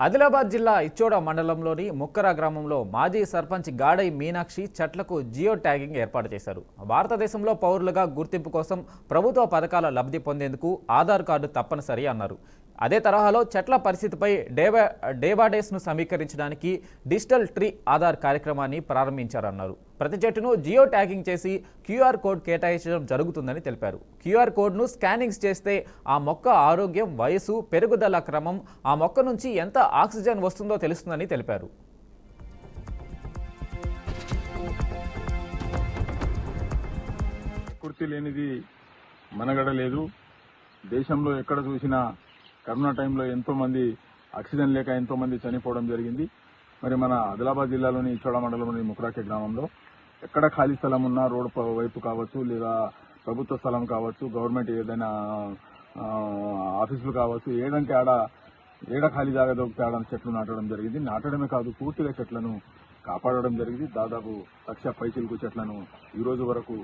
ఆదిలాబాద్ జిల్లా ఇచ్చోడ మండలంలోని ముక్కర గ్రామంలో మాజీ సర్పంచ్ గాడై మీనాక్షి చెట్లకు జియో ట్యాగింగ్ ఏర్పాటు చేశారు. భారతదేశంలో పౌరులుగా గుర్తింపు కోసం ప్రభుత్వ పథకాల లబ్ధి పొందేందుకు ఆధార్ కార్డు తప్పనిసరి అన్నారు. అదే తరహాలో చెట్ల పరిస్థితిపై డేటాబేస్ను సమీకరించడానికి డిజిటల్ ట్రీ ఆధార్ కార్యక్రమాన్ని ప్రారంభించారన్నారు. ప్రతి చెట్టును జియో ట్యాగింగ్ చేసి క్యూఆర్ కోడ్ కేటాయించడం జరుగుతుందని తెలిపారు. క్యూఆర్ కోడ్ను స్కానింగ్ చేస్తే ఆ మొక్క ఆరోగ్యం, వయసు, పెరుగుదల క్రమం, ఆ మొక్క నుంచి ఎంత ఆక్సిజన్ వస్తుందో తెలుస్తుందని తెలిపారు. ప్రకృతి లేనిది మనగడ లేదు. దేశంలో ఎక్కడ చూసినా కరోనా టైంలో ఎంతో మంది ఆక్సిజన్ లేక ఎంతో మంది చనిపోవడం జరిగింది. మరి మన ఆదిలాబాద్ జిల్లాలోని ఇచ్చోడ మండలంలోని ముక్రాకే గ్రామంలో ఎక్కడ ఖాళీ స్థలం ఉన్నా రోడ్డు వైపు కావచ్చు, లేదా ప్రభుత్వ స్థలం కావచ్చు, గవర్నమెంట్ ఏదైనా ఆఫీసులు కావచ్చు, ఏడంటే ఏడ ఖాళీ జాగా దొరికితే ఆడ చెట్లు నాటడం జరిగింది. నాటడమే కాదు, పూర్తిగా చెట్లను కాపాడడం జరిగింది. దాదాపు 1,00,000 పైచిలుకు చెట్లను ఈ రోజు వరకు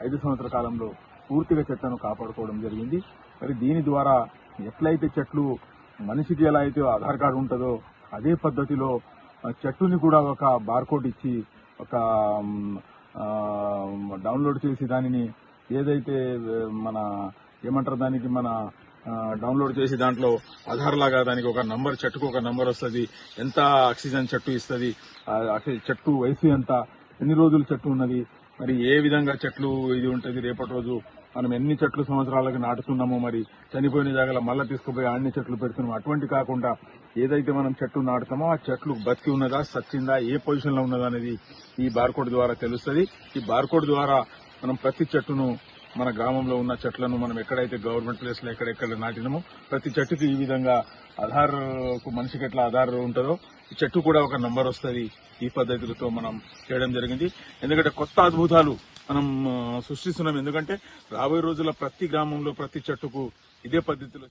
5 సంవత్సరాల కాలంలో పూర్తిగా చెట్లను కాపాడుకోవడం జరిగింది. మరి దీని ద్వారా ఎట్లయితే చెట్లు మనిషికి ఎలా అయితే ఆధార్ కార్డు ఉంటుందో అదే పద్ధతిలో చెట్టుని కూడా ఒక బార్కోడ్ ఇచ్చి ఒక డౌన్లోడ్ చేసి దానిని ఏదైతే మన ఏమంటారు దానికి మన డౌన్లోడ్ చేసి దాంట్లో ఆధార్ లాగా దానికి ఒక నంబర్, చెట్టుకు ఒక నంబర్ వస్తుంది, ఎంత ఆక్సిజన్ చెట్టు ఇస్తుంది, చెట్టు వయసు ఎంత, ఎన్ని రోజులు చెట్టు ఉన్నది, మరి ఏ విధంగా చెట్లు ఇది ఉంటుంది, రేపటి రోజు మనం ఎన్ని చెట్లు సంవత్సరాలకు నాటుతున్నామో, మరి చనిపోయిన జాగాలో మళ్ళీ తీసుకుపోయి అన్ని చెట్లు పెడుతున్నాము. అటువంటి కాకుండా ఏదైతే మనం చెట్లు నాటుతామో ఆ చెట్లు బతికి ఉన్నదా, సచ్చిందా, ఏ పొజిషన్ లో ఉన్నదా అనేది ఈ బార్కోడ్ ద్వారా తెలుస్తుంది. ఈ బార్కోడ్ ద్వారా మనం ప్రతి చెట్టును, మన గ్రామంలో ఉన్న చెట్లను మనం ఎక్కడైతే గవర్నమెంట్ ప్లేస్ లో ఎక్కడెక్కడ నాటినామో ప్రతి చెట్టుకి ఈ విధంగా ఆధార్ మనిషికి ఎట్లా ఆధార్ ఉంటుందో ఈ చెట్టు కూడా ఒక నంబర్ వస్తుంది. ఈ పద్ధతులతో మనం చేయడం జరిగింది. ఎందుకంటే కొత్త అద్భుతాలు మనం సృష్టిస్తున్నాం. ఎందుకంటే రాబోయే రోజుల్లో ప్రతి గ్రామంలో ప్రతి చెట్టుకు ఇదే పద్ధతిలో